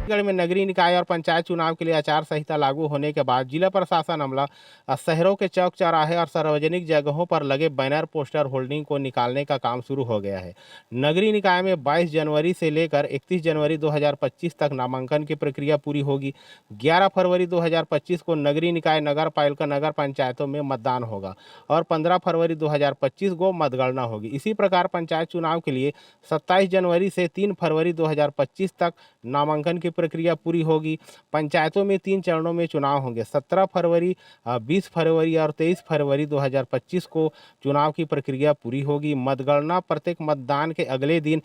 छत्तीसगढ़ में नगरीय निकाय और पंचायत चुनाव के लिए आचार संहिता लागू होने के बाद जिला प्रशासन अमला शहरों के चौक चौराहे और सार्वजनिक जगहों पर लगे बैनर पोस्टर होल्डिंग को निकालने का काम शुरू हो गया है। नगरीय निकाय में 22 जनवरी से लेकर 31 जनवरी 2025 तक नामांकन की प्रक्रिया पूरी होगी। 11 फरवरी 2025 को नगरीय निकाय, नगर पालिका, नगर पंचायतों में मतदान होगा और 15 फरवरी 2025 को मतगणना होगी। इसी प्रकार पंचायत चुनाव के लिए 27 जनवरी से 3 फरवरी 2025 तक नामांकन की प्रक्रिया पूरी होगी। पंचायतों में 3 चरणों में चुनाव होंगे। 17 फरवरी, 20 फरवरी और 23 फरवरी 2025 को चुनाव की प्रक्रिया पूरी होगी। मतगणना प्रत्येक मतदान के अगले दिन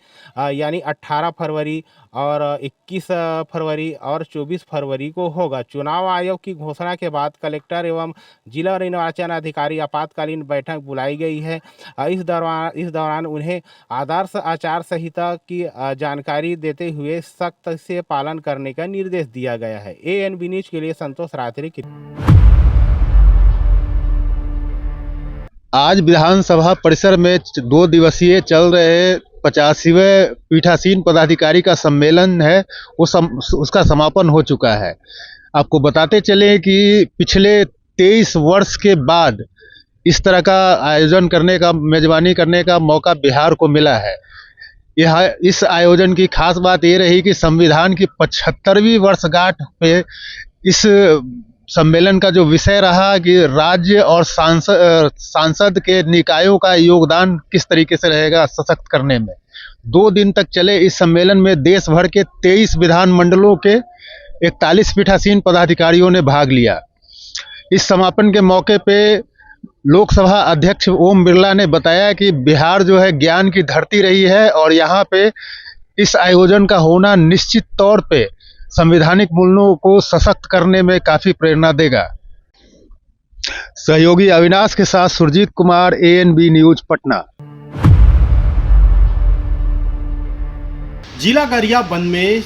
यानी 18 फरवरी और 21 फरवरी और 24 फरवरी को होगा। चुनाव आयोग की घोषणा के बाद कलेक्टर एवं जिला निर्वाचन अधिकारी आपातकालीन बैठक बुलाई गई है। इस दौरान उन्हें आदर्श आचार संहिता की जानकारी देते हुए सख्त से पालन करने का निर्देश दिया गया है। ANB न्यूज के लिए संतोष रात्रि की। आज विधानसभा परिसर में 2 दिवसीय चल रहे 85वें पीठासीन पदाधिकारी का सम्मेलन है, उसका समापन हो चुका है। आपको बताते चले कि पिछले 23 वर्ष के बाद इस तरह का आयोजन करने का, मेजबानी करने का मौका बिहार को मिला है। इस आयोजन की खास बात ये रही कि संविधान की 75वीं वर्षगांठ पे इस सम्मेलन का जो विषय रहा कि राज्य और सांसद के निकायों का योगदान किस तरीके से रहेगा सशक्त करने में। 2 दिन तक चले इस सम्मेलन में देश भर के 23 विधान मंडलों के 41 पीठासीन पदाधिकारियों ने भाग लिया। इस समापन के मौके पे लोकसभा अध्यक्ष ओम बिरला ने बताया कि बिहार जो है ज्ञान की धरती रही है और यहाँ पे इस आयोजन का होना निश्चित तौर पे संवैधानिक मूल्यों को सशक्त करने में काफी प्रेरणा देगा। सहयोगी अविनाश के साथ सुरजीत कुमार, ANB न्यूज, पटना। जिला गरियाबंद में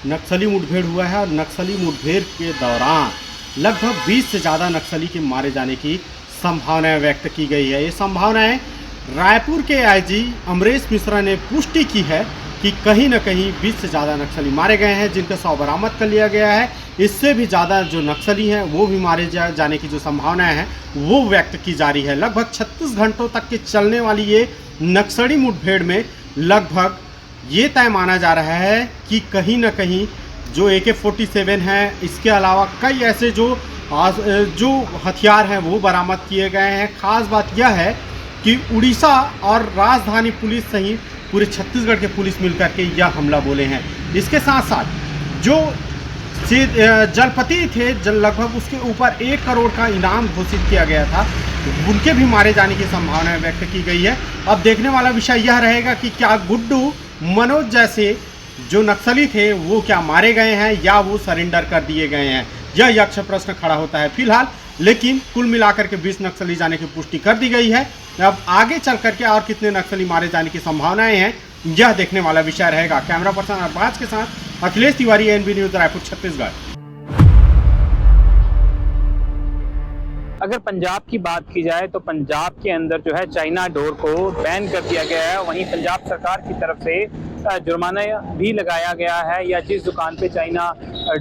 नक्सली मुठभेड़ हुआ है और नक्सली मुठभेड़ के दौरान लगभग 20 से ज़्यादा नक्सली के मारे जाने की संभावनाएं व्यक्त की गई है। ये संभावनाएं रायपुर के IG अमरेश मिश्रा ने पुष्टि की है कि कहीं न कहीं 20 से ज़्यादा नक्सली मारे गए हैं, जिनका शव बरामद कर लिया गया है। इससे भी ज़्यादा जो नक्सली हैं वो भी मारे जाने की जो संभावनाएं हैं वो व्यक्त की जा रही है। लगभग 36 घंटों तक के चलने वाली ये नक्सली मुठभेड़ में लगभग ये तय माना जा रहा है कि कहीं न कहीं जो AK-47 है, इसके अलावा कई ऐसे जो हथियार हैं वो बरामद किए गए हैं। खास बात यह है कि उड़ीसा और राजधानी पुलिस सहित पूरे छत्तीसगढ़ के पुलिस मिलकर के यह हमला बोले हैं। इसके साथ साथ जो जलपति थे, लगभग उसके ऊपर 1 करोड़ का इनाम घोषित किया गया था, उनके भी मारे जाने की संभावना व्यक्त की गई है। अब देखने वाला विषय यह रहेगा कि क्या गुड्डू, मनोज जैसे जो नक्सली थे वो क्या मारे गए हैं या वो सरेंडर कर दिए गए हैं, यह यक्ष प्रश्न खड़ा होता है फिलहाल। लेकिन कुल मिलाकर के 20 नक्सली जाने की पुष्टि कर दी गई है। अब आगे चल करके और कितने नक्सली मारे जाने की संभावनाएं हैं यह देखने वाला विषय रहेगा। कैमरा पर्सन अरबाज के साथ अखिलेश तिवारी, ANB न्यूज, रायपुर, छत्तीसगढ़। अगर पंजाब की बात की जाए तो पंजाब के अंदर जो है चाइना डोर को बैन कर दिया गया है। वहीं पंजाब सरकार की तरफ से जुर्माना भी लगाया गया है, या जिस दुकान पे चाइना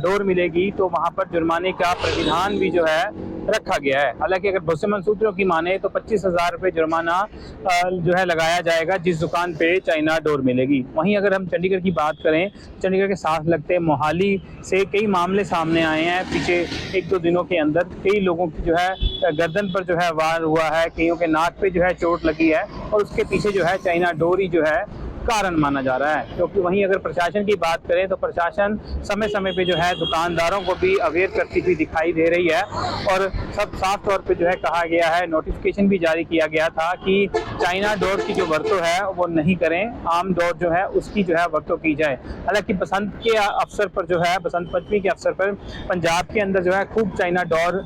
डोर मिलेगी तो वहां पर जुर्माने का प्राविधान भी जो है रखा गया है। हालांकि अगर भरोसेमंद सूत्रों की माने तो 25,000 रुपये जुर्माना जो है लगाया जाएगा जिस दुकान पे चाइना डोर मिलेगी। वहीं अगर हम चंडीगढ़ की बात करें, चंडीगढ़ के साथ लगते मोहाली से कई मामले सामने आए हैं। पीछे 1-2 दिनों के अंदर कई लोगों की जो है गर्दन पर जो है वार हुआ है, कईयों के नाक पे जो है चोट लगी है और उसके पीछे जो है चाइना डोर ही जो है कारण माना जा रहा है। क्योंकि वहीं अगर प्रशासन की बात करें तो प्रशासन समय समय पे जो है दुकानदारों को भी अवेयर करती हुई दिखाई दे रही है और सब साफ तौर पे जो है कहा गया है, नोटिफिकेशन भी जारी किया गया था कि चाइना डोर की जो वरतों है वो नहीं करें, आम डोर जो है उसकी जो है वरतों की जाए। हालांकि बसंत के अवसर पर जो है, बसंत पंचमी के अवसर पर पंजाब के अंदर जो है खूब चाइना डोर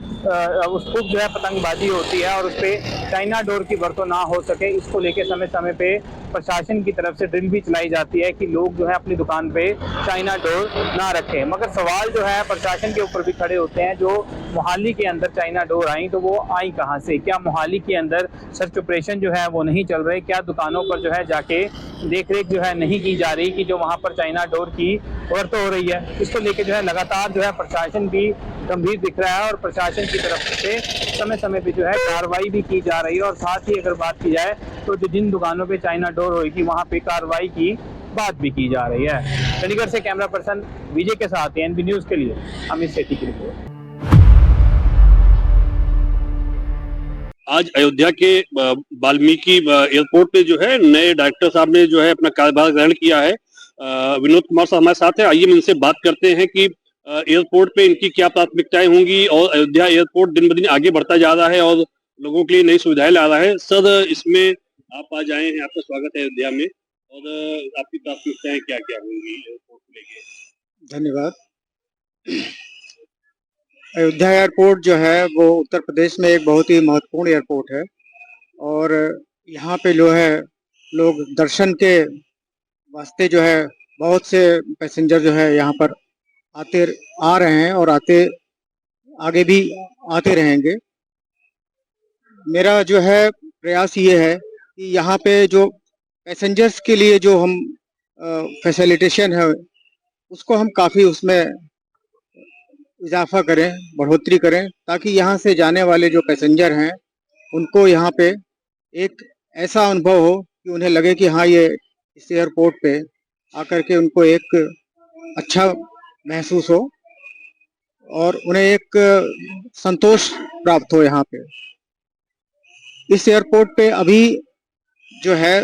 खूब जो है पतंगबाजी होती है और उस पर चाइना डोर की वरतों ना हो सके, इसको लेके समय समय पे प्रशासन की तरफ से ड्रिल भी चलाई जाती है कि लोग जो है अपनी दुकान पे चाइना डोर ना रखें। मगर सवाल जो है प्रशासन के ऊपर भी खड़े होते हैं, जो मोहाली के अंदर चाइना डोर आई तो वो आई कहाँ से? क्या मोहाली के अंदर सर्च ऑपरेशन जो है वो नहीं चल रहे? क्या दुकानों पर जो है जाके देख रेख जो है नहीं की जा रही कि जो वहाँ पर चाइना डोर की और तो हो रही है। इसको लेकर जो है लगातार जो है प्रशासन भी गंभीर दिख रहा है और प्रशासन की तरफ से समय समय पे जो है कार्रवाई भी की जा रही है। और साथ ही अगर बात की जाए तो जिन दुकानों पे चाइना डोर होगी वहाँ पे कार्रवाई की बात भी की जा रही है। चंडीगढ़ से कैमरा पर्सन विजय के साथ एनबी न्यूज के लिए अमित सेठी की रिपोर्ट। आज अयोध्या के वाल्मीकि एयरपोर्ट पे जो है नए डायरेक्टर साहब ने जो है अपना कार्यभार ग्रहण किया है। विनोद कुमार साहब हमारे साथ है, आइए हम इनसे बात करते हैं कि एयरपोर्ट पे इनकी क्या प्राथमिकताएं होंगी और अयोध्या एयरपोर्ट दिन ब दिन आगे बढ़ता जा रहा है और लोगों के लिए नई सुविधाएं ला रहा है। सर, इसमें आप आज आए हैं, आपका स्वागत है अयोध्या में, और आपकी प्राथमिकताएं क्या क्या होंगी एयरपोर्ट को लेके? धन्यवाद। अयोध्या एयरपोर्ट जो है वो उत्तर प्रदेश में एक बहुत ही महत्वपूर्ण एयरपोर्ट है और यहाँ पे जो है लोग दर्शन के वास्ते जो है बहुत से पैसेंजर जो है यहाँ पर आ रहे हैं और आगे भी आते रहेंगे। मेरा जो है प्रयास ये है कि यहाँ पे जो पैसेंजर्स के लिए जो हम फैसिलिटेशन है उसको हम काफ़ी उसमें इजाफा करें, बढ़ोतरी करें, ताकि यहाँ से जाने वाले जो पैसेंजर हैं उनको यहाँ पे एक ऐसा अनुभव हो कि उन्हें लगे कि हाँ, ये इस एयरपोर्ट पे आकर के उनको एक अच्छा महसूस हो और उन्हें एक संतोष प्राप्त हो। यहाँ पे इस एयरपोर्ट पे अभी जो है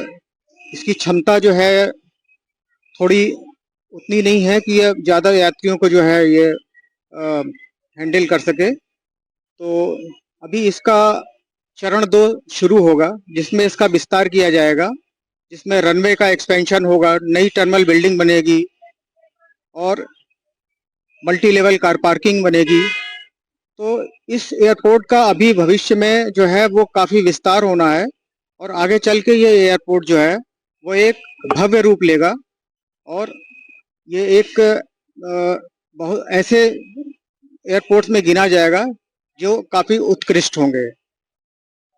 इसकी क्षमता जो है थोड़ी उतनी नहीं है कि ये ज़्यादा यात्रियों को जो है ये हैंडल कर सके। तो अभी इसका चरण 2 शुरू होगा जिसमें इसका विस्तार किया जाएगा, जिसमें रनवे का एक्सपेंशन होगा, नई टर्मिनल बिल्डिंग बनेगी और मल्टी लेवल कार पार्किंग बनेगी। तो इस एयरपोर्ट का अभी भविष्य में जो है वो काफ़ी विस्तार होना है और आगे चल के ये एयरपोर्ट जो है वो एक भव्य रूप लेगा और ये एक बहुत ऐसे एयरपोर्ट्स में गिना जाएगा जो काफ़ी उत्कृष्ट होंगे।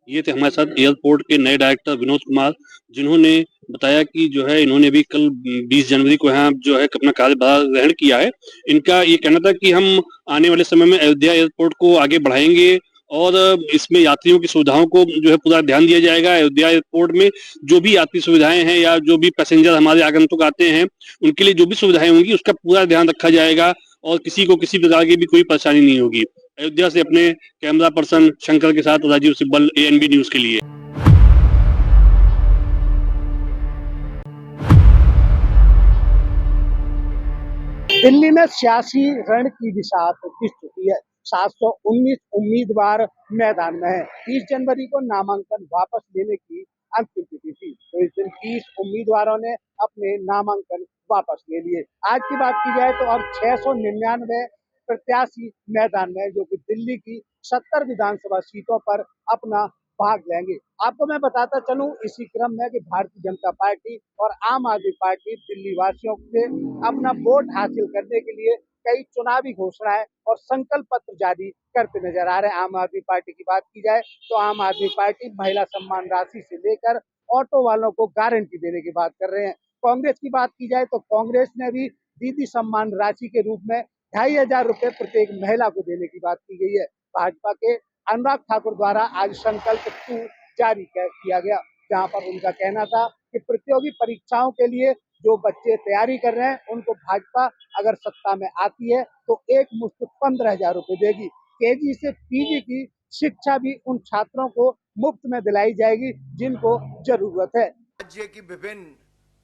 ये थे हमारे साथ एयरपोर्ट के नए डायरेक्टर विनोद कुमार, जिन्होंने बताया कि जो है इन्होंने भी कल 20 जनवरी को यहाँ जो है अपना कार्यभार ग्रहण किया है। इनका ये कहना था कि हम आने वाले समय में अयोध्या एयरपोर्ट को आगे बढ़ाएंगे और इसमें यात्रियों की सुविधाओं को जो है पूरा ध्यान दिया जाएगा। अयोध्या एयरपोर्ट में जो भी यात्री सुविधाएं हैं या जो भी पैसेंजर हमारे आगंतुक आते हैं उनके लिए जो भी सुविधाएं होंगी उसका पूरा ध्यान रखा जाएगा और किसी को किसी प्रकार की भी कोई परेशानी नहीं होगी। अयोध्या से अपने कैमरा पर्सन शंकर के साथ राजीव सिब्बल, एएनबी न्यूज के लिए। दिल्ली में सियासी रण की दिशा खिंच चुकी है। 719 उम्मीदवार मैदान में है। 30 जनवरी को नामांकन वापस लेने की अंतिम तिथि थी, तो इस दिन 30 उम्मीदवारों ने अपने नामांकन वापस ले लिए। आज की बात की जाए तो अब 699 प्रत्याशी मैदान में, जो कि दिल्ली की 70 विधानसभा सीटों पर अपना भाग लेंगे। आपको मैं बताता चलूं इसी क्रम में कि भारतीय जनता पार्टी और आम आदमी पार्टी दिल्ली वासियों से अपना वोट हासिल करने के लिए कई चुनावी घोषणाएं और संकल्प पत्र जारी करते नजर आ रहे हैं। आम आदमी पार्टी की बात की जाए तो आम आदमी पार्टी महिला सम्मान राशि से लेकर ऑटो वालों को गारंटी देने की बात कर रहे हैं। कांग्रेस की बात की जाए तो कांग्रेस ने भी दीदी सम्मान राशि के रूप में 2500 रुपए प्रत्येक महिला को देने की बात की गई है। भाजपा के अनुराग ठाकुर द्वारा आज संकल्प 2 जारी किया गया, जहां पर उनका कहना था कि प्रतियोगी परीक्षाओं के लिए जो बच्चे तैयारी कर रहे हैं उनको भाजपा अगर सत्ता में आती है तो एक मुश्त 15,000 रुपए देगी। केजी से पीजी की शिक्षा भी उन छात्रों को मुफ्त में दिलाई जाएगी जिनको जरूरत है। राज्य की विभिन्न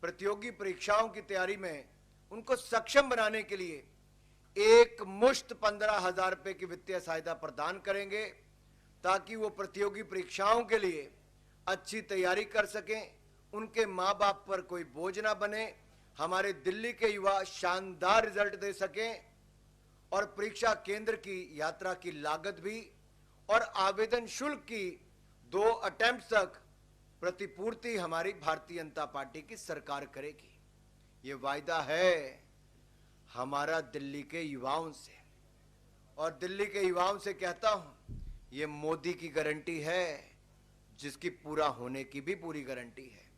प्रतियोगी परीक्षाओं की तैयारी में उनको सक्षम बनाने के लिए एक मुश्त 15,000 रुपए की वित्तीय सहायता प्रदान करेंगे, ताकि वो प्रतियोगी परीक्षाओं के लिए अच्छी तैयारी कर सकें, उनके माँ बाप पर कोई बोझ ना बने, हमारे दिल्ली के युवा शानदार रिजल्ट दे सकें और परीक्षा केंद्र की यात्रा की लागत भी और आवेदन शुल्क की 2 अटेम्प्ट तक प्रतिपूर्ति हमारी भारतीय जनता पार्टी की सरकार करेगी। ये वायदा है हमारा दिल्ली के युवाओं से, और दिल्ली के युवाओं से कहता हूं, ये मोदी की गारंटी है जिसकी पूरा होने की भी पूरी गारंटी है।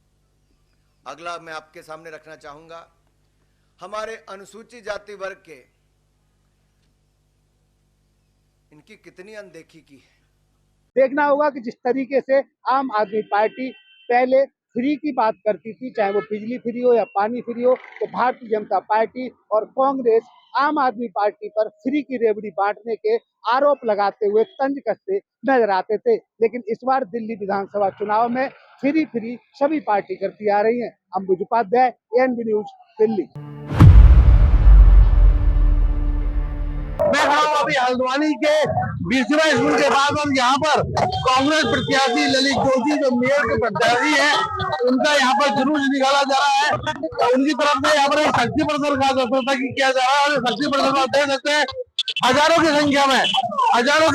अगला मैं आपके सामने रखना चाहूंगा, हमारे अनुसूचित जाति वर्ग के, इनकी कितनी अनदेखी की है। देखना होगा कि जिस तरीके से आम आदमी पार्टी पहले फ्री की बात करती थी, चाहे वो बिजली फ्री हो या पानी फ्री हो, तो भारतीय जनता पार्टी और कांग्रेस आम आदमी पार्टी पर फ्री की रेवड़ी बांटने के आरोप लगाते हुए तंज कसते नजर आते थे। लेकिन इस बार दिल्ली विधानसभा चुनाव में फ्री सभी पार्टी करती आ रही है। अंबुज उपाध्याय, एएनबी न्यूज, दिल्ली। मैं खड़ा हूँ अभी हल्द्वानी के बीसवा स्कूल के बाद और यहाँ पर कांग्रेस प्रत्याशी ललित जोशी जो मेयर के प्रत्याशी है, उनका यहाँ पर जुलूस निकाला जा रहा है। उनकी तरफ से यहाँ पर एक शक्ति प्रदर्शन का दर्शकता किया जा रहा है और शक्ति प्रदर्शन आप देख सकते हैं हजारों की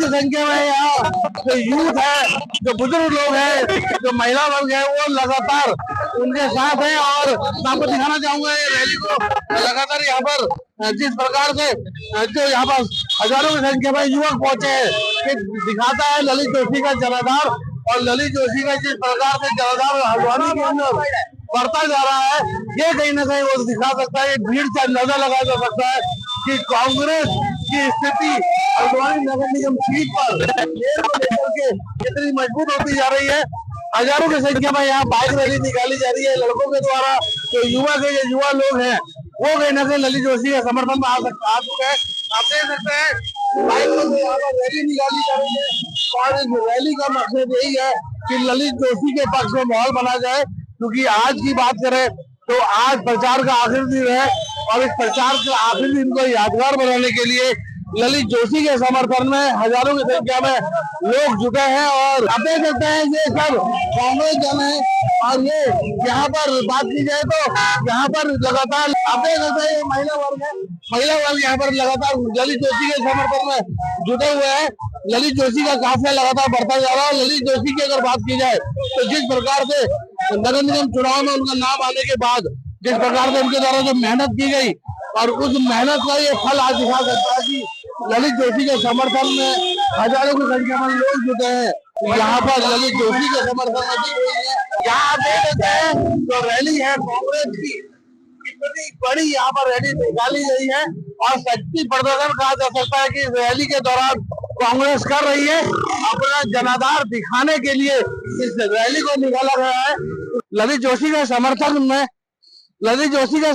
संख्या में यहाँ जो यूथ है, जो बुजुर्ग लोग हैं, जो महिला वर्ग है, वो लगातार उनके साथ है। और मैं आपको दिखाना चाहूंगा ये रैली को लगातार यहाँ पर जिस प्रकार से जो यहाँ पर हजारों की संख्या में युवक पहुंचे हैं, कि दिखाता है ललित जोशी का जनाधार और ललित जोशी का जिस प्रकार से जनाधार हल्द्वानी के अंदर बढ़ता जा रहा है, ये कहीं ना कहीं वो दिखा सकता है, भीड़ से अंदाजा लगाया जा सकता है कि कांग्रेस की स्थिति हल्द्वानी नगर निगम सीट पर मेयर को लेकर के कितनी मजबूत होती जा रही है। हजारों की संख्या में यहाँ बाइक रैली निकाली जा रही है लड़कों के द्वारा। तो युवा लोग हैं वो कहीं ना कहीं ललित जोशी के समर्थन में आ चुके हैं। आप देख सकते हैं बाइक में यहाँ पर रैली निकाली जा रही है और इस रैली का मकसद यही है कि ललित जोशी के पक्ष में माहौल बना जाए। क्योंकि आज की बात करें तो आज प्रचार का आखिरी दिन है और इस प्रचार के आखिरी दिन को यादगार बनाने के लिए ललित जोशी के समर्थन में हजारों की संख्या में लोग जुटे हैं। और आप देख सकते हैं ये सब कांग्रेस जन है और ये यहाँ पर बात की जाए तो यहाँ पर लगातार आप देख सकते हैं ये महिला वर्ग यहाँ पर लगातार ललित जोशी के समर्थन में जुटे हुए हैं। ललित जोशी का काफिला लगातार बढ़ता जा रहा है। ललित जोशी की अगर बात की जाए तो जिस प्रकार से नगर निगम चुनाव में उनका नाम आने के बाद जिस प्रकार से उनके द्वारा जो मेहनत की गई और उस मेहनत का ये फल आज दिखा सकता है कि ललित जोशी के समर्थन में हजारों की संख्या में लोग जुटे हैं। यहाँ पर ललित जोशी के समर्थन में दी गई है। यहाँ देख सकते हैं जो रैली है कांग्रेस की कितनी बड़ी यहाँ पर रैली निकाली गई है और शक्ति प्रदर्शन कहा जा सकता है कि इस रैली के दौरान कांग्रेस कर रही है अपना जनाधार दिखाने के लिए इस रैली को निकाला गया है। ललित जोशी के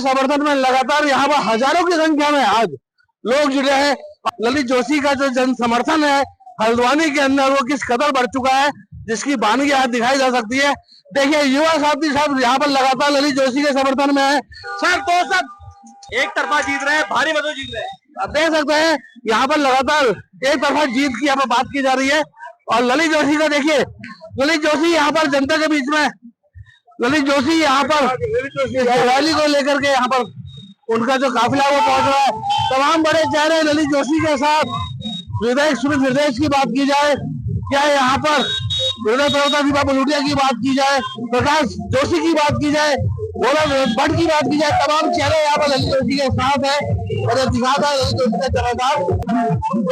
समर्थन में लगातार यहाँ पर हजारों की संख्या में आज लोग जुड़े हैं। ललित जोशी का जो जन समर्थन है हल्द्वानी के अंदर वो किस कदर बढ़ चुका है, जिसकी बानगी आज दिखाई जा सकती है। देखिए युवा साथी सब यहाँ पर लगातार ललित जोशी के समर्थन में है। सर तो सब एक तरफा जीत रहे हैं, भारी मतों जीत रहे हैं। आप देख सकते हैं यहाँ पर लगातार एक तरफा जीत की यहाँ पर बात की जा रही है। और ललित जोशी का देखिए, ललित जोशी यहाँ पर जनता के बीच में, ललित जोशी यहाँ पर रैली को लेकर के यहाँ पर उनका जो काफिला वो पहुंच रहा है। तमाम बड़े चेहरे ललित जोशी के साथ विधायक सुमित हृदय की बात की जाए, क्या यहाँ पर हृदय पर्वता दीपा बलूटिया की बात की जाए, प्रकाश जोशी की बात की जाए, भोला भट्ट की बात की जाए, तमाम चेहरे यहाँ पर ललित जोशी के साथ है और दिखाता है ललित जोशी का जनाधार।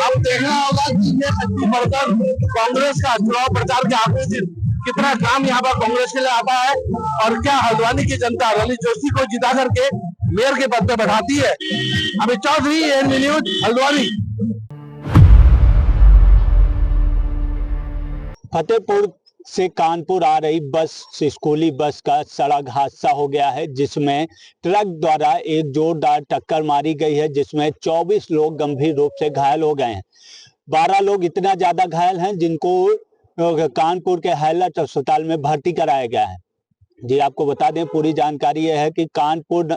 अब देखना होगा कि ये शक्ति प्रदर्शन कांग्रेस का चुनाव प्रचार के आखिरी दिन कितना काम यहाँ पर कांग्रेस के लिए आता है और क्या हल्द्वानी की जनता ललित जोशी को जिता करके मेयर के पद पे बैठाती है। Amit Chaudhary, ANB News, Haldwani. फतेहपुर से कानपुर आ रही बस, स्कूली बस का सड़क हादसा हो गया है, जिसमें ट्रक द्वारा एक जोरदार टक्कर मारी गई है, जिसमें 24 लोग गंभीर रूप से घायल हो गए हैं। 12 लोग इतना ज्यादा घायल हैं जिनको कानपुर के हाईलाइट अस्पताल में भर्ती कराया गया है। जी आपको बता दें, पूरी जानकारी यह है कि कानपुर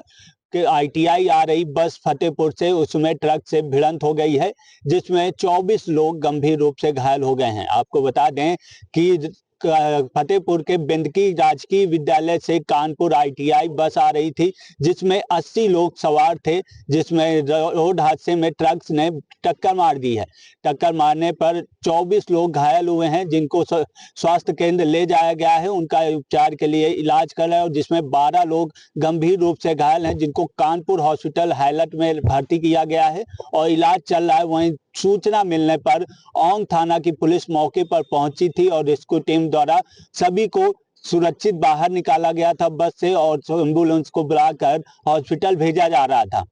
के ITI आ रही बस फतेहपुर से, उसमें ट्रक से भिड़ंत हो गई है, जिसमें 24 लोग गंभीर रूप से घायल हो गए हैं। आपको बता दें कि फतेहपुर के बिंदकी राजकीय विद्यालय से कानपुर ITI बस आ रही थी, जिसमें 80 लोग सवार थे, जिसमें रोड हादसे में ट्रक ने टक्कर मार दी है। टक्कर मारने पर 24 लोग घायल हुए हैं, जिनको स्वास्थ्य केंद्र ले जाया गया है, उनका उपचार के लिए इलाज कर रहे हैं। और जिसमें 12 लोग गंभीर रूप से घायल हैं, जिनको कानपुर हॉस्पिटल हाईलाइट में भर्ती किया गया है और इलाज चल रहा है। वहीं सूचना मिलने पर औंग थाना की पुलिस मौके पर पहुंची थी और रेस्क्यू टीम द्वारा सभी को सुरक्षित बाहर निकाला गया था बस से और एम्बुलेंस को बुलाकर हॉस्पिटल भेजा जा रहा था।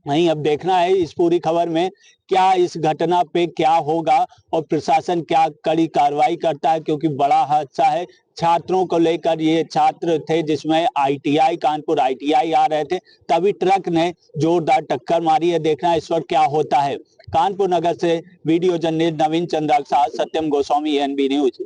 वहीं अब देखना है इस पूरी खबर में क्या इस घटना पे क्या होगा और प्रशासन क्या कड़ी कार्रवाई करता है, क्योंकि बड़ा हादसा है। छात्रों को लेकर, ये छात्र थे जिसमें ITI कानपुर ITI आ रहे थे, तभी ट्रक ने जोरदार टक्कर मारी है। देखना है इस वक्त क्या होता है। कानपुर नगर से वीडियो जर्नलिस्ट नवीन चंद्रा के साथ सत्यम गोस्वामी, NB न्यूज।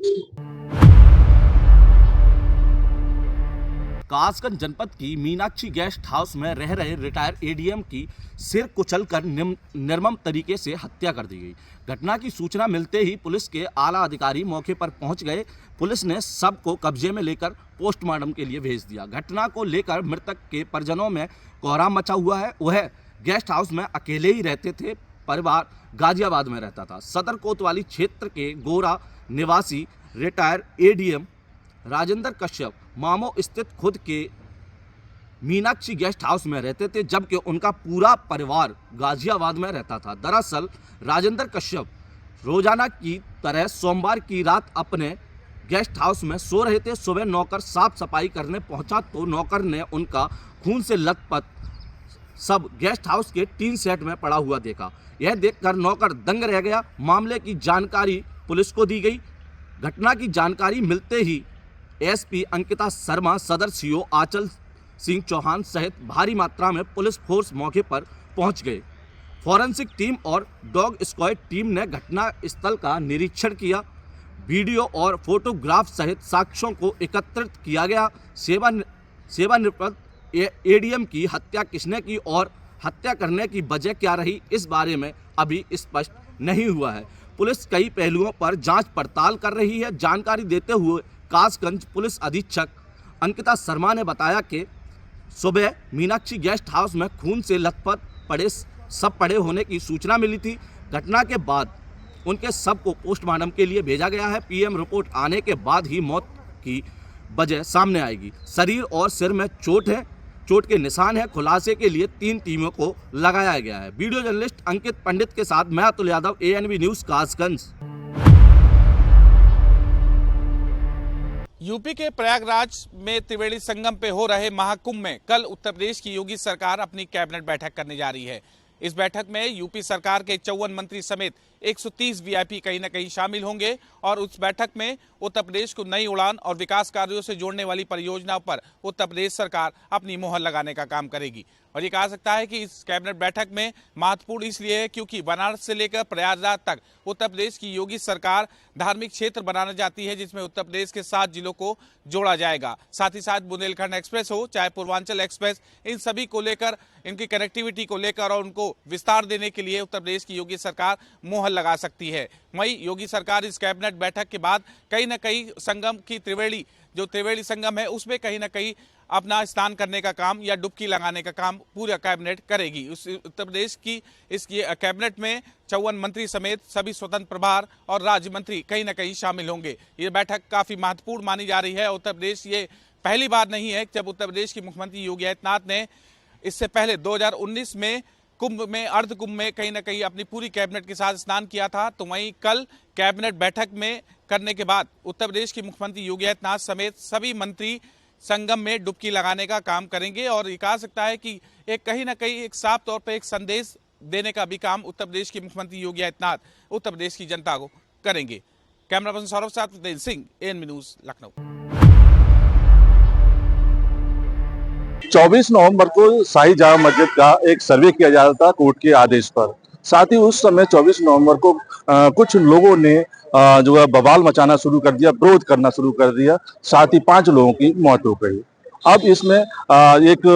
कासगंज जनपद की मीनाक्षी गेस्ट हाउस में रह रहे रिटायर ADM की सिर कुचलकर निर्मम तरीके से हत्या कर दी गई। घटना की सूचना मिलते ही पुलिस के आला अधिकारी मौके पर पहुंच गए। पुलिस ने शव को कब्जे में लेकर पोस्टमार्टम के लिए भेज दिया। घटना को लेकर मृतक के परिजनों में कोहराम मचा हुआ है। वह गेस्ट हाउस में अकेले ही रहते थे। परिवार गाजियाबाद में रहता था। सदर कोतवाली क्षेत्र के गोरा निवासी रिटायर ADM राजेंद्र कश्यप मामो स्थित खुद के मीनाक्षी गेस्ट हाउस में रहते थे, जबकि उनका पूरा परिवार गाजियाबाद में रहता था। दरअसल राजेंद्र कश्यप रोजाना की तरह सोमवार की रात अपने गेस्ट हाउस में सो रहे थे। सुबह नौकर साफ सफाई करने पहुंचा तो नौकर ने उनका खून से लथपथ सब गेस्ट हाउस के टीन सेट में पड़ा हुआ देखा। यह देखकर नौकर दंग रह गया। मामले की जानकारी पुलिस को दी गई। घटना की जानकारी मिलते ही SP अंकिता शर्मा, सदर CO आंचल सिंह चौहान सहित भारी मात्रा में पुलिस फोर्स मौके पर पहुंच गए। फॉरेंसिक टीम और डॉग स्क्वाड टीम ने घटना स्थल का निरीक्षण किया। वीडियो और फोटोग्राफ सहित साक्ष्यों को एकत्रित किया गया। सेवानिवृत्त ADM की हत्या किसने की और हत्या करने की वजह क्या रही, इस बारे में अभी स्पष्ट नहीं हुआ है। पुलिस कई पहलुओं पर जांच पड़ताल कर रही है। जानकारी देते हुए कासगंज पुलिस अधीक्षक अंकिता शर्मा ने बताया कि सुबह मीनाक्षी गेस्ट हाउस में खून से लथपथ पड़े होने की सूचना मिली थी। घटना के बाद उनके शव को पोस्टमार्टम के लिए भेजा गया है। PM रिपोर्ट आने के बाद ही मौत की वजह सामने आएगी। शरीर और सिर में चोट के निशान है। खुलासे के लिए 3 टीमों को लगाया गया है। वीडियो जर्नलिस्ट अंकित पंडित के साथ मैं Atul Yadav, ANB news Kasganj. UP के प्रयागराज में त्रिवेणी संगम पे हो रहे महाकुंभ में कल उत्तर प्रदेश की योगी सरकार अपनी कैबिनेट बैठक करने जा रही है। इस बैठक में यूपी सरकार के 54 मंत्री समेत 130 VIP कहीं न कहीं शामिल होंगे और उस बैठक में उत्तर प्रदेश को नई उड़ान और विकास कार्यों से जोड़ने वाली परियोजनाओं पर उत्तर प्रदेश सरकार अपनी मोहर लगाने का काम करेगी। और ये कहा सकता है कि इस कैबिनेट बैठक में महत्वपूर्ण इसलिए है क्योंकि बनारस से लेकर प्रयागराज तक उत्तर प्रदेश की योगी सरकार धार्मिक क्षेत्र बनाना चाहती है, जिसमें उत्तर प्रदेश के 7 जिलों को जोड़ा जाएगा। साथ ही साथ बुंदेलखंड एक्सप्रेस हो चाहे पूर्वांचल एक्सप्रेस, इन सभी को लेकर, इनकी कनेक्टिविटी को लेकर और उनको विस्तार देने के लिए उत्तर प्रदेश की योगी सरकार मोहर लगा सकती है। वहीं योगी सरकार इस कैबिनेट बैठक के बाद कहीं ना कहीं संगम की त्रिवेणी संगम है उसमें कहीं ना कहीं अपना स्नान करने का काम या डुबकी लगाने का काम पूरा कैबिनेट करेगी। उस उत्तर प्रदेश की इस कैबिनेट में 54 मंत्री समेत सभी स्वतंत्र प्रभार और राज्य मंत्री कहीं ना कहीं शामिल होंगे। ये बैठक काफी महत्वपूर्ण मानी जा रही है। उत्तर प्रदेश ये पहली बार नहीं है जब उत्तर प्रदेश की मुख्यमंत्री योगी आदित्यनाथ ने इससे पहले 2019 में कुंभ में, अर्ध कुंभ में कहीं ना कहीं अपनी पूरी कैबिनेट के साथ स्नान किया था। तो वहीं कल कैबिनेट बैठक में करने के बाद उत्तर प्रदेश की मुख्यमंत्री योगी आदित्यनाथ समेत सभी मंत्री संगम में डुबकी लगाने का काम करेंगे। और ये कहा सकता है कि एक कहीं ना कहीं एक साफ तौर पर एक संदेश देने का भी काम उत्तर प्रदेश के मुख्यमंत्री योगी आदित्यनाथ उत्तर प्रदेश की जनता को करेंगे। कैमरा पर्सन सौरभ साथ में सिंह, ANB न्यूज, लखनऊ। 24 नवंबर को शाही जामा मस्जिद का एक सर्वे किया जा रहा था कोर्ट के आदेश पर। साथ ही उस समय 24 नवंबर को कुछ लोगों ने जो है बवाल मचाना शुरू कर दिया, विरोध करना शुरू कर दिया। साथ ही 5 लोगों की मौत हो गई। अब इसमें एक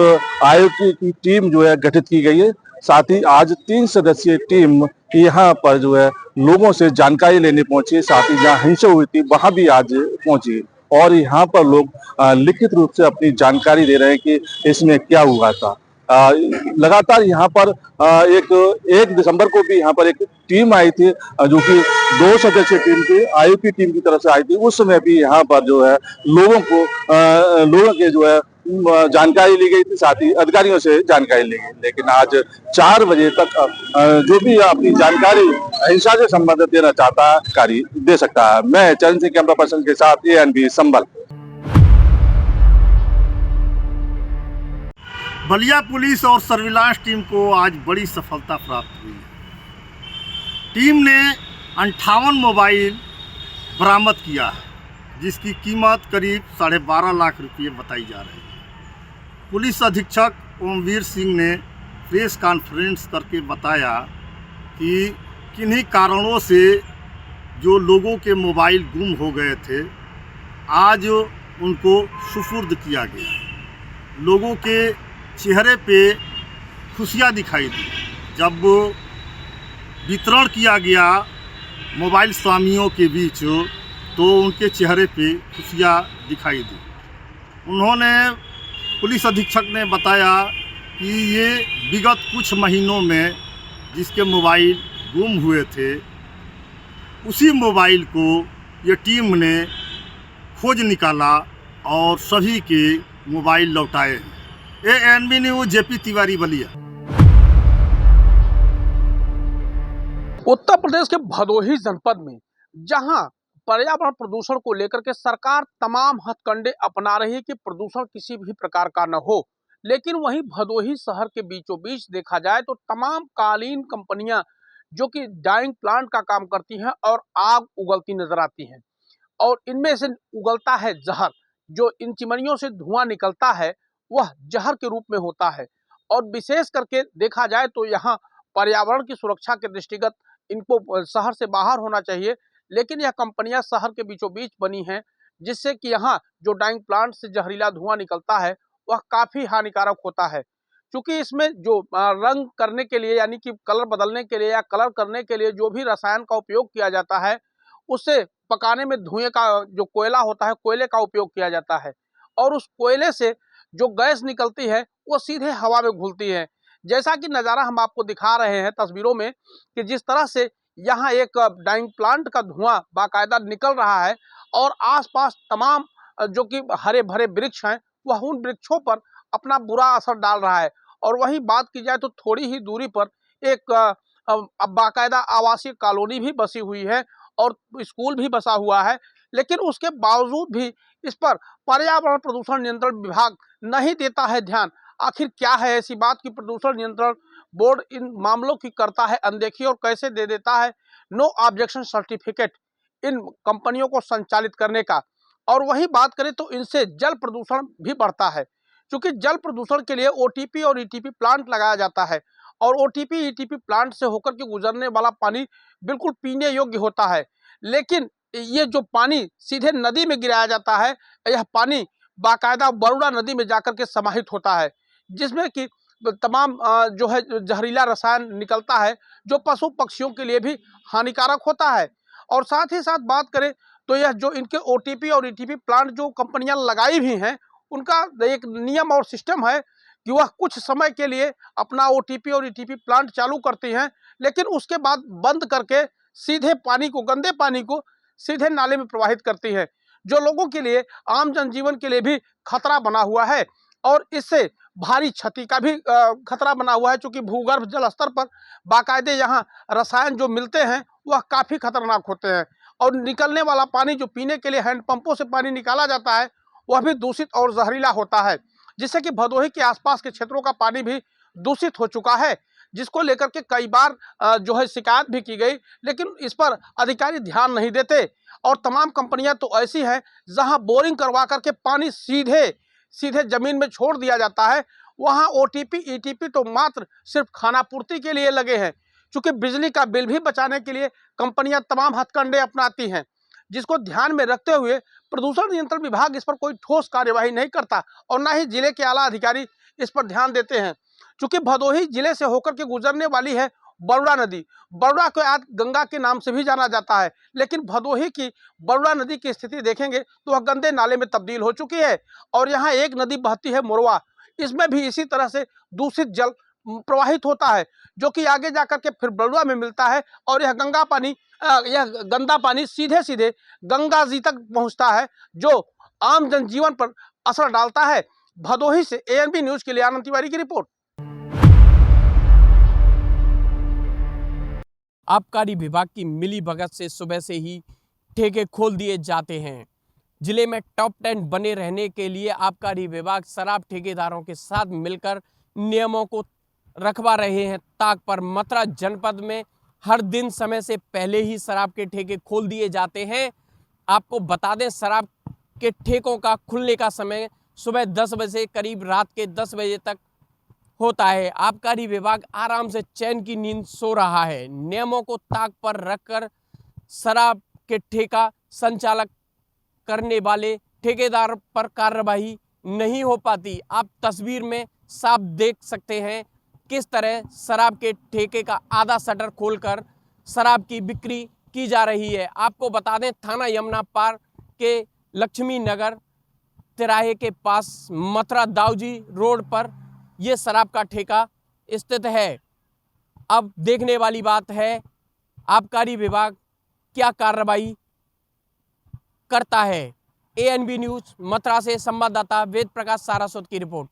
आयोग की टीम जो है गठित की गई है। साथ ही आज 3 सदस्यीय टीम यहाँ पर जो है लोगों से जानकारी लेने पहुंची। साथ ही जहाँ हिंसा हुई थी वहां भी आज पहुंची और यहाँ पर लोग लिखित रूप से अपनी जानकारी दे रहे हैं कि इसमें क्या हुआ था। लगातार यहाँ पर 1 दिसंबर को भी यहाँ पर एक टीम आई थी जो कि 2 सदस्यीय टीम थी, आयोग की टीम की तरफ से आई थी। उस समय भी यहाँ पर जो है लोगों के जो है जानकारी ली गई थी, साथ ही अधिकारियों से जानकारी ली गई। लेकिन आज 4 बजे तक जो भी अपनी जानकारी हिंसा से संबंधित देना चाहता है, दे सकता है। मैं चरण सिंह, कैमरा पर्सन के साथ, ANB संभल। बलिया पुलिस और सर्विलांस टीम को आज बड़ी सफलता प्राप्त हुई है। टीम ने 58 मोबाइल बरामद किया है, जिसकी कीमत करीब 12.5 लाख रुपये बताई जा रही है। पुलिस अधीक्षक ओमवीर सिंह ने प्रेस कॉन्फ्रेंस करके बताया कि किन्हीं कारणों से जो लोगों के मोबाइल गुम हो गए थे, आज उनको सुपुर्द किया गया। लोगों के चेहरे पे खुशियाँ दिखाई दी जब वितरण किया गया मोबाइल स्वामियों के बीच, तो उनके चेहरे पे खुशियाँ दिखाई दी। उन्होंने पुलिस अधीक्षक ने बताया कि ये विगत कुछ महीनों में जिसके मोबाइल गुम हुए थे, उसी मोबाइल को ये टीम ने खोज निकाला और सभी के मोबाइल लौटाए हैं। ANB News JP Tiwari Ballia. Uttar Pradesh के भदोही जनपद में जहां पर्यावरण प्रदूषण को लेकर के सरकार तमाम हथकंडे अपना रही है कि प्रदूषण किसी भी प्रकार का न हो, लेकिन वहीं भदोही शहर के बीचों बीच देखा जाए तो तमाम कालीन कंपनियां जो कि डाइंग प्लांट का काम करती हैं और आग उगलती नजर आती हैं, और इनमें से उगलता है जहर। जो इन चिमनियों से धुआं निकलता है वह जहर के रूप में होता है। और विशेष करके देखा जाए तो यहाँ पर्यावरण की सुरक्षा के दृष्टिगत इनको शहर से बाहर होना चाहिए, लेकिन यह कंपनियां शहर के बीचों बीच बनी हैं, जिससे कि यहाँ जो डाइंग प्लांट से जहरीला धुआं निकलता है वह काफी हानिकारक होता है। क्योंकि इसमें जो रंग करने के लिए यानी कि कलर बदलने के लिए या कलर करने के लिए जो भी रसायन का उपयोग किया जाता है, उससे पकाने में धुएं का जो कोयला होता है, कोयले का उपयोग किया जाता है, और उस कोयले से जो गैस निकलती है वो सीधे हवा में घुलती है। जैसा कि नज़ारा हम आपको दिखा रहे हैं तस्वीरों में कि जिस तरह से यहाँ एक डाइंग प्लांट का धुआं बाकायदा निकल रहा है और आसपास तमाम जो कि हरे भरे वृक्ष हैं वह उन वृक्षों पर अपना बुरा असर डाल रहा है। और वहीं बात की जाए तो थोड़ी ही दूरी पर एक बाकायदा आवासीय कॉलोनी भी बसी हुई है और स्कूल भी बसा हुआ है, लेकिन उसके बावजूद भी इस पर पर्यावरण प्रदूषण नियंत्रण विभाग नहीं देता है ध्यान। आखिर क्या है ऐसी बात कि प्रदूषण नियंत्रण बोर्ड इन मामलों की करता है अनदेखी और कैसे दे देता है नो ऑब्जेक्शन सर्टिफिकेट इन कंपनियों को संचालित करने का। और वही बात करें तो इनसे जल प्रदूषण भी बढ़ता है, क्योंकि जल प्रदूषण के लिए OTP और ETP प्लांट लगाया जाता है और OTP ETP प्लांट से होकर के गुजरने वाला पानी बिल्कुल पीने योग्य होता है, लेकिन ये जो पानी सीधे नदी में गिराया जाता है, यह पानी बाकायदा बरुड़ा नदी में जाकर के समाहित होता है, जिसमें कि तमाम जो है जहरीला रसायन निकलता है जो पशु पक्षियों के लिए भी हानिकारक होता है। और साथ ही साथ बात करें तो यह जो इनके OTP और ETP प्लांट जो कंपनियां लगाई भी हैं, उनका एक नियम और सिस्टम है कि वह कुछ समय के लिए अपना OTP और ETP प्लांट चालू करती हैं, लेकिन उसके बाद बंद करके सीधे पानी को, गंदे पानी को सीधे नाले में प्रवाहित करती है, जो लोगों के लिए, आम जनजीवन के लिए भी खतरा बना हुआ है और इससे भारी क्षति का भी खतरा बना हुआ है। चूंकि भूगर्भ जल स्तर पर बाकायदे यहाँ रसायन जो मिलते हैं वह काफ़ी खतरनाक होते हैं और निकलने वाला पानी जो पीने के लिए हैंडपंपों से पानी निकाला जाता है वह भी दूषित और जहरीला होता है, जिससे कि भदोही के आसपास के क्षेत्रों का पानी भी दूषित हो चुका है, जिसको लेकर के कई बार जो है शिकायत भी की गई, लेकिन इस पर अधिकारी ध्यान नहीं देते। और तमाम कंपनियां तो ऐसी हैं जहां बोरिंग करवा करके पानी सीधे जमीन में छोड़ दिया जाता है, वहां OTP ETP तो मात्र सिर्फ खाना पूर्ति के लिए लगे हैं, क्योंकि बिजली का बिल भी बचाने के लिए कंपनियां तमाम हथकंडे अपनाती हैं, जिसको ध्यान में रखते हुए प्रदूषण नियंत्रण विभाग इस पर कोई ठोस कार्यवाही नहीं करता और न ही जिले के आला अधिकारी इस पर ध्यान देते हैं। चूंकि भदोही जिले से होकर के गुजरने वाली है बरुड़ा नदी, बरुड़ा को आज गंगा के नाम से भी जाना जाता है, लेकिन भदोही की बरुड़ा नदी की स्थिति देखेंगे तो वह गंदे नाले में तब्दील हो चुकी है। और यहाँ एक नदी बहती है मोरवा, इसमें भी इसी तरह से दूषित जल प्रवाहित होता है, जो कि आगे जाकर के फिर बरुड़ा में मिलता है और यह गंदा पानी सीधे गंगा जी तक पहुँचता है, जो आम जनजीवन पर असर डालता है। भदोही से ANB न्यूज के लिए आनंद तिवारी की रिपोर्ट। आबकारी विभाग की मिलीभगत से सुबह से ही ठेके खोल दिए जाते हैं। जिले में टॉप 10 बने रहने के लिए आबकारी विभाग शराब ठेकेदारों के साथ मिलकर नियमों को रखवा रहे हैं ताक पर। मथुरा जनपद में हर दिन समय से पहले ही शराब के ठेके खोल दिए जाते हैं। आपको बता दें, शराब के ठेकों का खुलने का समय सुबह 10 बजे से करीब रात के 10 बजे तक होता है। आबकारी विभाग आराम से चैन की नींद सो रहा है। नियमों को ताक पर रखकर शराब के ठेका संचालक करने वाले ठेकेदार पर कार्रवाई नहीं हो पाती। आप तस्वीर में साफ देख सकते हैं किस तरह शराब के ठेके का आधा शटर खोलकर शराब की बिक्री की जा रही है। आपको बता दें, थाना यमुना पार के लक्ष्मी नगर तिराहे के पास मथुरा दाऊजी रोड पर यह शराब का ठेका स्थित है। अब देखने वाली बात है आबकारी विभाग क्या कार्रवाई करता है। ANB न्यूज मथुरा से संवाददाता वेद प्रकाश सारास्वत की रिपोर्ट।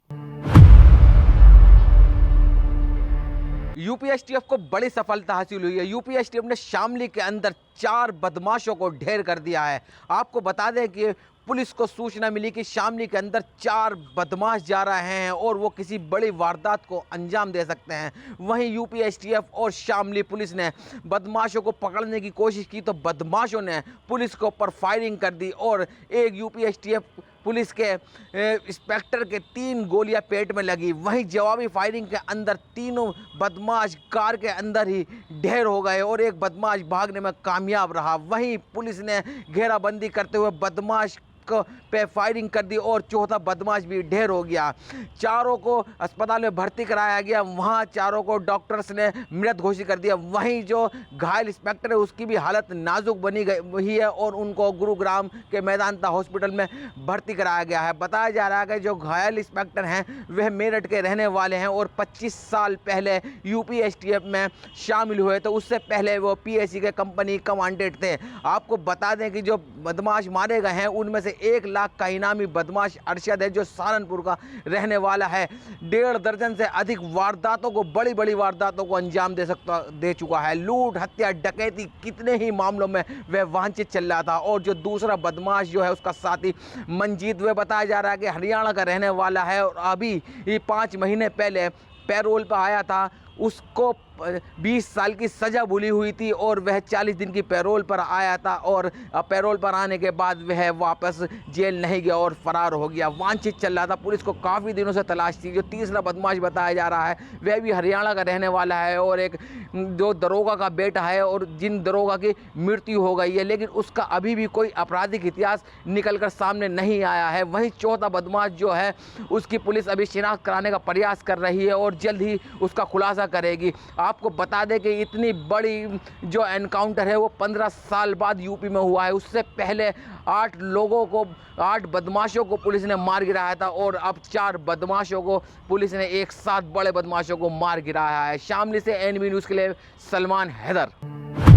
यूपी एसटीएफ को बड़ी सफलता हासिल हुई है। यूपी एसटीएफ ने शामली के अंदर 4 बदमाशों को ढेर कर दिया है। आपको बता दें कि पुलिस को सूचना मिली कि शामली के अंदर 4 बदमाश जा रहे हैं और वो किसी बड़ी वारदात को अंजाम दे सकते हैं। वहीं यूपी एसटीएफ और शामली पुलिस ने बदमाशों को पकड़ने की कोशिश की तो बदमाशों ने पुलिस के ऊपर फायरिंग कर दी और एक यूपी एसटीएफ पुलिस के इंस्पेक्टर के 3 गोलियां पेट में लगी। वहीं जवाबी फायरिंग के अंदर तीनों बदमाश कार के अंदर ही ढेर हो गए और एक बदमाश भागने में कामयाब रहा। वहीं पुलिस ने घेराबंदी करते हुए बदमाश पे फायरिंग कर दी और चौथा बदमाश भी ढेर हो गया। चारों को अस्पताल में भर्ती कराया गया। वहां चारों को डॉक्टर्स ने मृत घोषित कर दिया। वहीं जो घायल इंस्पेक्टर है उसकी भी हालत नाजुक बनी हुई है और उनको गुरुग्राम के मैदानता हॉस्पिटल में भर्ती कराया गया है। बताया जा रहा है कि जो घायल इंस्पेक्टर हैं वह मेरठ के रहने वाले हैं और 25 साल पहले यूपी एसटीएफ में शामिल हुए तो उससे पहले वो पीएससी के कंपनी कमांडेंट थे। आपको बता दें कि जो बदमाश मारे गए हैं उनमें से 1 लाख का इनामी बदमाश अरशद है जो सहारनपुर का रहने वाला है। 1.5 दर्जन से अधिक वारदातों को, बड़ी बड़ी वारदातों को अंजाम दे चुका है। लूट, हत्या, डकैती कितने ही मामलों में वह वांछित चल रहा था। और जो दूसरा बदमाश जो है उसका साथी मंजीत, वह बताया जा रहा है कि हरियाणा का रहने वाला है और अभी 5 महीने पहले पैरोल पर आया था। उसको 20 साल की सज़ा भुली हुई थी और वह 40 दिन की पैरोल पर आया था और पैरोल पर आने के बाद वह वापस जेल नहीं गया और फरार हो गया। वांछित चल रहा था। पुलिस को काफ़ी दिनों से तलाश थी। जो तीसरा बदमाश बताया जा रहा है वह भी हरियाणा का रहने वाला है और एक जो दरोगा का बेटा है और जिन दरोगा की मृत्यु हो गई है, लेकिन उसका अभी भी कोई आपराधिक इतिहास निकल कर सामने नहीं आया है। वहीं चौथा बदमाश जो है उसकी पुलिस अभी शिनाख्त कराने का प्रयास कर रही है और जल्द ही उसका खुलासा करेगी। आपको बता दें कि इतनी बड़ी जो एनकाउंटर है वो 15 साल बाद यूपी में हुआ है। उससे पहले 8 बदमाशों को पुलिस ने मार गिराया था और अब 4 बदमाशों को पुलिस ने एक साथ बड़े बदमाशों को मार गिराया है। शामली से ANB न्यूज़ के लिए सलमान हैदर।